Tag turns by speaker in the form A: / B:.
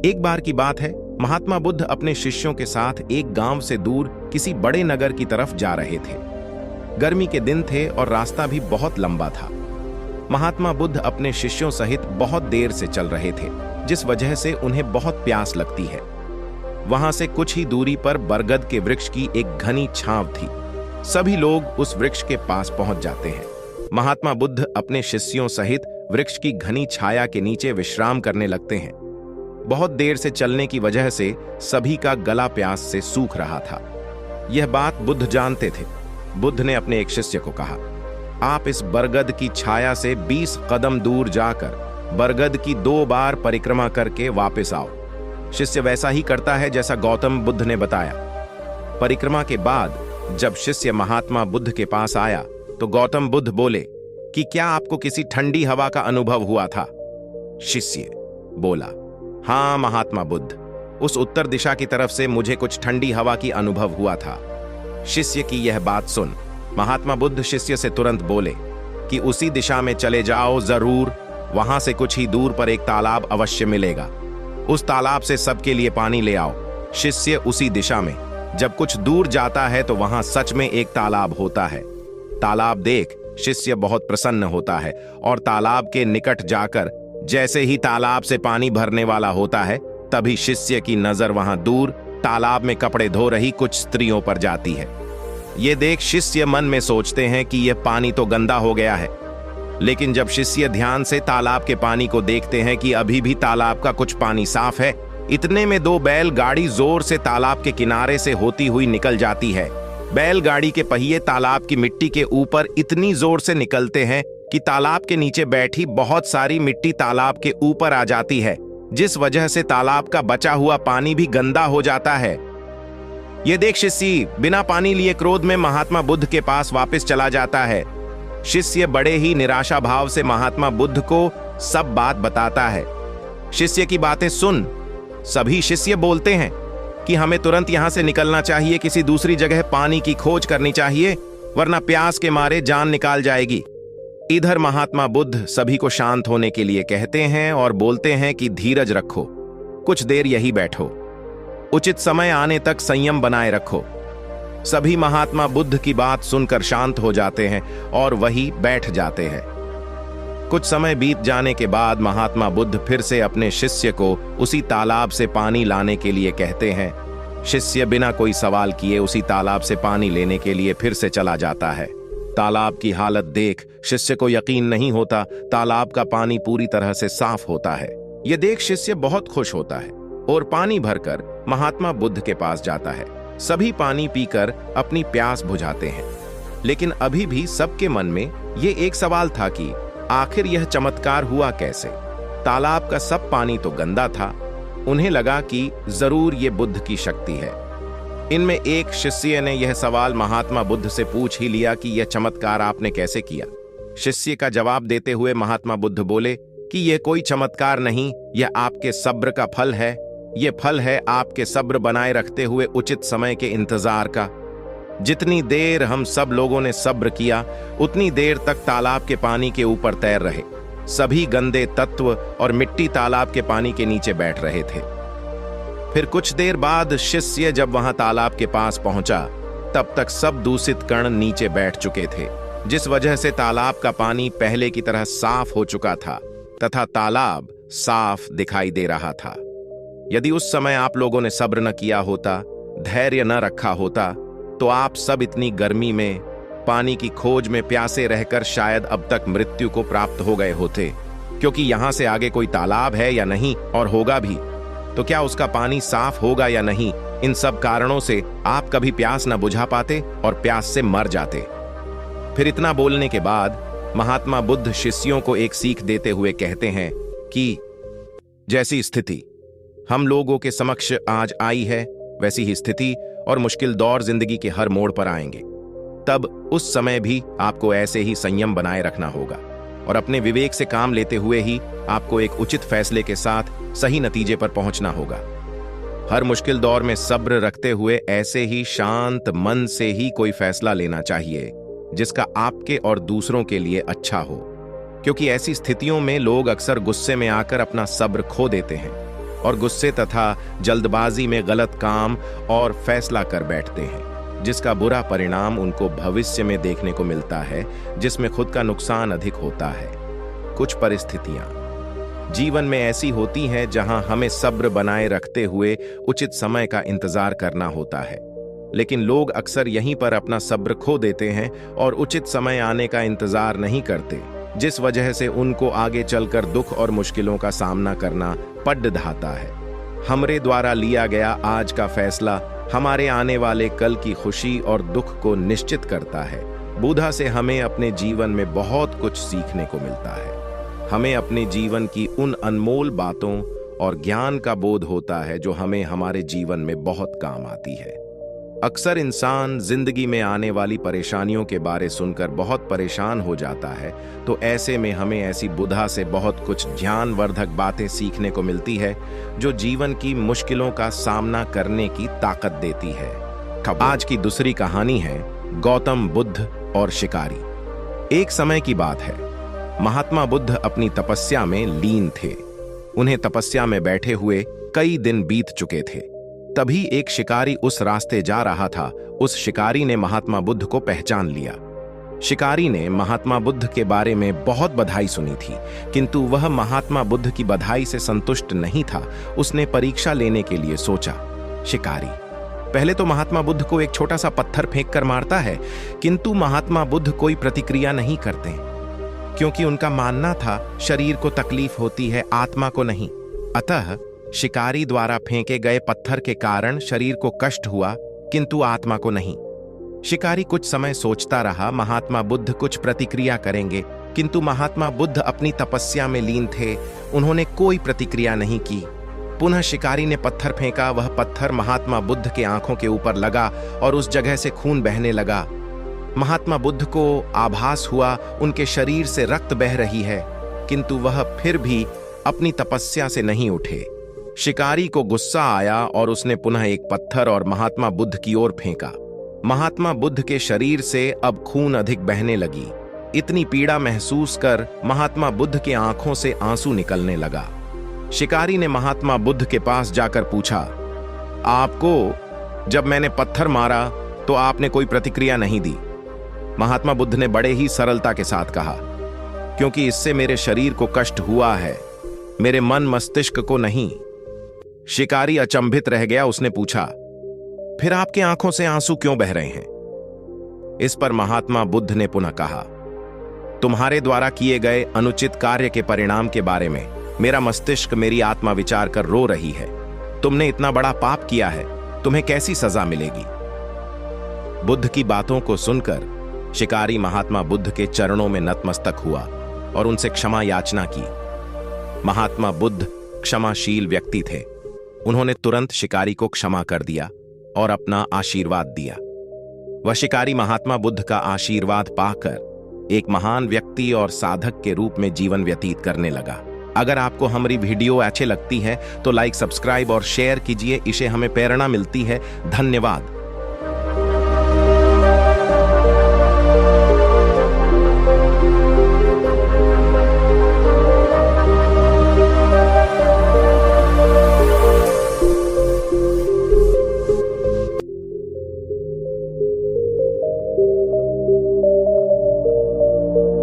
A: एक बार की बात है, महात्मा बुद्ध अपने शिष्यों के साथ एक गांव से दूर किसी बड़े नगर की तरफ जा रहे थे। गर्मी के दिन थे और रास्ता भी बहुत लंबा था। महात्मा बुद्ध अपने शिष्यों सहित बहुत देर से चल रहे थे, जिस वजह से उन्हें बहुत प्यास लगती है। वहां से कुछ ही दूरी पर बरगद के वृक्ष की एक घनी छांव थी। सभी लोग उस वृक्ष के पास पहुंच जाते हैं। महात्मा बुद्ध अपने शिष्यों सहित वृक्ष की घनी छाया के नीचे विश्राम करने लगते हैं। बहुत देर से चलने की वजह से सभी का गला प्यास से सूख रहा था। यह बात बुद्ध जानते थे। बुद्ध ने अपने एक शिष्य को कहा, आप इस बरगद की छाया से 20 कदम दूर जाकर बरगद की 2 बार परिक्रमा करके वापस आओ। शिष्य वैसा ही करता है जैसा गौतम बुद्ध ने बताया। परिक्रमा के बाद जब शिष्य महात्मा बुद्ध के पास आया तो गौतम बुद्ध बोले कि क्या आपको किसी ठंडी हवा का अनुभव हुआ था? शिष्य बोला, हाँ महात्मा बुद्ध, उस उत्तर दिशा की तरफ से मुझे कुछ ठंडी हवा की अनुभव हुआ था। शिष्य की यह बात सुन महात्मा बुद्ध शिष्य से तुरंत बोले कि उसी दिशा में चले जाओ, जरूर वहां से कुछ ही दूर पर एक तालाब अवश्य मिलेगा। उस तालाब से सबके लिए पानी ले आओ। शिष्य उसी दिशा में जब कुछ दूर जाता है तो वहां सच में एक तालाब होता है। तालाब देख शिष्य बहुत प्रसन्न होता है और तालाब के निकट जाकर जैसे ही तालाब से पानी भरने वाला होता है, तभी शिष्य की नजर वहां दूर तालाब में कपड़े धो रही कुछ स्त्रियों पर जाती है। ये देख शिष्य मन में सोचते हैं कि यह पानी तो गंदा हो गया है, लेकिन जब शिष्य ध्यान से तालाब के पानी को देखते हैं कि अभी भी तालाब का कुछ पानी साफ है, इतने में 2 बैलगाड़ी जोर से तालाब के किनारे से होती हुई निकल जाती है। बैलगाड़ी के पहिए तालाब की मिट्टी के ऊपर इतनी जोर से निकलते हैं कि तालाब के नीचे बैठी बहुत सारी मिट्टी तालाब के ऊपर आ जाती है, जिस वजह से तालाब का बचा हुआ पानी भी गंदा हो जाता है। ये देख शिष्य बिना पानी लिए क्रोध में महात्मा बुद्ध के पास वापस चला जाता है। शिष्य बड़े ही निराशा भाव से महात्मा बुद्ध को सब बात बताता है। शिष्य की बातें सुन सभी शिष्य बोलते हैं कि हमें तुरंत यहां से निकलना चाहिए, किसी दूसरी जगह पानी की खोज करनी चाहिए, वरना प्यास के मारे जान निकाल जाएगी। इधर महात्मा बुद्ध सभी को शांत होने के लिए कहते हैं और बोलते हैं कि धीरज रखो, कुछ देर यही बैठो, उचित समय आने तक संयम बनाए रखो। सभी महात्मा बुद्ध की बात सुनकर शांत हो जाते हैं और वही बैठ जाते हैं। कुछ समय बीत जाने के बाद महात्मा बुद्ध फिर से अपने शिष्य को उसी तालाब से पानी लाने के लिए कहते हैं। शिष्य बिना कोई सवाल किए उसी तालाब से पानी लेने के लिए फिर से चला जाता है। तालाब की हालत देख शिष्य को यकीन नहीं होता, तालाब का पानी पूरी तरह से साफ होता है। यह देख शिष्य बहुत खुश होता है और पानी भरकर महात्मा बुद्ध के पास जाता है। सभी पानी पीकर अपनी प्यास बुझाते हैं, लेकिन अभी भी सबके मन में ये एक सवाल था कि आखिर यह चमत्कार हुआ कैसे? तालाब का सब पानी तो गंदा था। उन्हें लगा कि जरूर ये बुद्ध की शक्ति है। इनमें एक शिष्य ने यह सवाल महात्मा बुद्ध से पूछ ही लिया कि यह चमत्कार आपने कैसे किया? शिष्य का जवाब देते हुए महात्मा बुद्ध बोले कि यह कोई चमत्कार नहीं, यह आपके सब्र का फल है। यह फल है आपके सब्र बनाए रखते हुए उचित समय के इंतजार का। जितनी देर हम सब लोगों ने सब्र किया, उतनी देर तक तालाब के पानी के ऊपर तैर रहे। सभी गंदे तत्व और मिट्टी तालाब के पानी के नीचे बैठ रहे थे। फिर कुछ देर बाद शिष्य जब वहां तालाब के पास पहुंचा, तब तक सब दूषित कण नीचे बैठ चुके थे, जिस वजह से तालाब का पानी पहले की तरह साफ हो चुका था तथा तालाब साफ दिखाई दे रहा था। यदि उस समय आप लोगों ने सब्र न किया होता, धैर्य न रखा होता, तो आप सब इतनी गर्मी में पानी की खोज में प्यासे रहकर शायद अब तक मृत्यु को प्राप्त हो गए होते। क्योंकि यहां से आगे कोई तालाब है या नहीं, और होगा भी तो क्या उसका पानी साफ होगा या नहीं, इन सब कारणों से आप कभी प्यास न बुझा पाते और प्यास से मर जाते। फिर इतना बोलने के बाद महात्मा बुद्ध शिष्यों को एक सीख देते हुए कहते हैं कि जैसी स्थिति हम लोगों के समक्ष आज आई है, वैसी ही स्थिति और मुश्किल दौर जिंदगी के हर मोड़ पर आएंगे। तब उस समय भी आपको ऐसे ही संयम बनाए रखना होगा और अपने विवेक से काम लेते हुए ही आपको एक उचित फैसले के साथ सही नतीजे पर पहुंचना होगा। हर मुश्किल दौर में सब्र रखते हुए ऐसे ही शांत मन से ही कोई फैसला लेना चाहिए जिसका आपके और दूसरों के लिए अच्छा हो, क्योंकि ऐसी स्थितियों में लोग अक्सर गुस्से में आकर अपना सब्र खो देते हैं। और गुस्से तथा जल्दबाजी में गलत काम और फैसला कर बैठते हैं, जिसका बुरा परिणाम उनको भविष्य में देखने को मिलता है, जिसमें खुद का नुकसान अधिक होता है। कुछ परिस्थितियां जीवन में ऐसी होती हैं जहां हमें सब्र बनाए रखते हुए उचित समय का इंतजार करना होता है, लेकिन लोग अक्सर यहीं पर अपना सब्र खो देते हैं और उचित समय आने का इंतजार नहीं करते, जिस वजह से उनको आगे चलकर दुख और मुश्किलों का सामना करना पड़ ढाता है। हमरे द्वारा लिया गया आज का फैसला हमारे आने वाले कल की खुशी और दुख को निश्चित करता है। बुधा से हमें अपने जीवन में बहुत कुछ सीखने को मिलता है। हमें अपने जीवन की उन अनमोल बातों और ज्ञान का बोध होता है जो हमें हमारे जीवन में बहुत काम आती है। अक्सर इंसान जिंदगी में आने वाली परेशानियों के बारे सुनकर बहुत परेशान हो जाता है, तो ऐसे में हमें ऐसी बुधा से बहुत कुछ ज्ञानवर्धक बातें सीखने को मिलती है जो जीवन की मुश्किलों का सामना करने की ताकत देती है। आज की दूसरी कहानी है गौतम बुद्ध और शिकारी। एक समय की बात है, महात्मा बुद्ध अपनी तपस्या में लीन थे। उन्हें तपस्या में बैठे हुए कई दिन बीत चुके थे। तभी एक शिकारी उस रास्ते जा रहा था। उस शिकारी ने महात्मा बुद्ध को पहचान लिया। शिकारी ने महात्मा बुद्ध के बारे में बहुत बधाई सुनी थी, किंतु वह महात्मा बुद्ध की बधाई से संतुष्ट नहीं था। उसने परीक्षा लेने के लिए सोचा। शिकारी पहले तो महात्मा बुद्ध को एक छोटा सा पत्थर फेंक कर मारता है, किंतु महात्मा बुद्ध कोई प्रतिक्रिया नहीं करते, क्योंकि उनका मानना था शरीर को तकलीफ होती है, आत्मा को नहीं। अतः शिकारी द्वारा फेंके गए पत्थर के कारण शरीर को कष्ट हुआ, किंतु आत्मा को नहीं। शिकारी कुछ समय सोचता रहा, महात्मा बुद्ध कुछ प्रतिक्रिया करेंगे, किंतु महात्मा बुद्ध अपनी तपस्या में लीन थे। उन्होंने कोई प्रतिक्रिया नहीं की। पुनः शिकारी ने पत्थर फेंका। वह पत्थर महात्मा बुद्ध के आंखों के ऊपर लगा और उस जगह से खून बहने लगा। महात्मा बुद्ध को आभास हुआ उनके शरीर से रक्त बह रही है, किंतु वह फिर भी अपनी तपस्या से नहीं उठे। शिकारी को गुस्सा आया और उसने पुनः एक पत्थर और महात्मा बुद्ध की ओर फेंका। महात्मा बुद्ध के शरीर से अब खून अधिक बहने लगी। इतनी पीड़ा महसूस कर महात्मा बुद्ध के आंखों से आंसू निकलने लगा। शिकारी ने महात्मा बुद्ध के पास जाकर पूछा, आपको जब मैंने पत्थर मारा तो आपने कोई प्रतिक्रिया नहीं दी। महात्मा बुद्ध ने बड़े ही सरलता के साथ कहा, क्योंकि इससे मेरे शरीर को कष्ट हुआ है, मेरे मन मस्तिष्क को नहीं। शिकारी अचंभित रह गया। उसने पूछा, फिर आपके आंखों से आंसू क्यों बह रहे हैं? इस पर महात्मा बुद्ध ने पुनः कहा, तुम्हारे द्वारा किए गए अनुचित कार्य के परिणाम के बारे में मेरा मस्तिष्क, मेरी आत्मा विचार कर रो रही है। तुमने इतना बड़ा पाप किया है, तुम्हें कैसी सजा मिलेगी? बुद्ध की बातों को सुनकर शिकारी महात्मा बुद्ध के चरणों में नतमस्तक हुआ और उनसे क्षमा याचना की। महात्मा बुद्ध क्षमाशील व्यक्ति थे। उन्होंने तुरंत शिकारी को क्षमा कर दिया और अपना आशीर्वाद दिया। वह शिकारी महात्मा बुद्ध का आशीर्वाद पाकर एक महान व्यक्ति और साधक के रूप में जीवन व्यतीत करने लगा। अगर आपको हमारी वीडियो अच्छी लगती है तो लाइक, सब्सक्राइब और शेयर कीजिए। इससे हमें प्रेरणा मिलती है। धन्यवाद।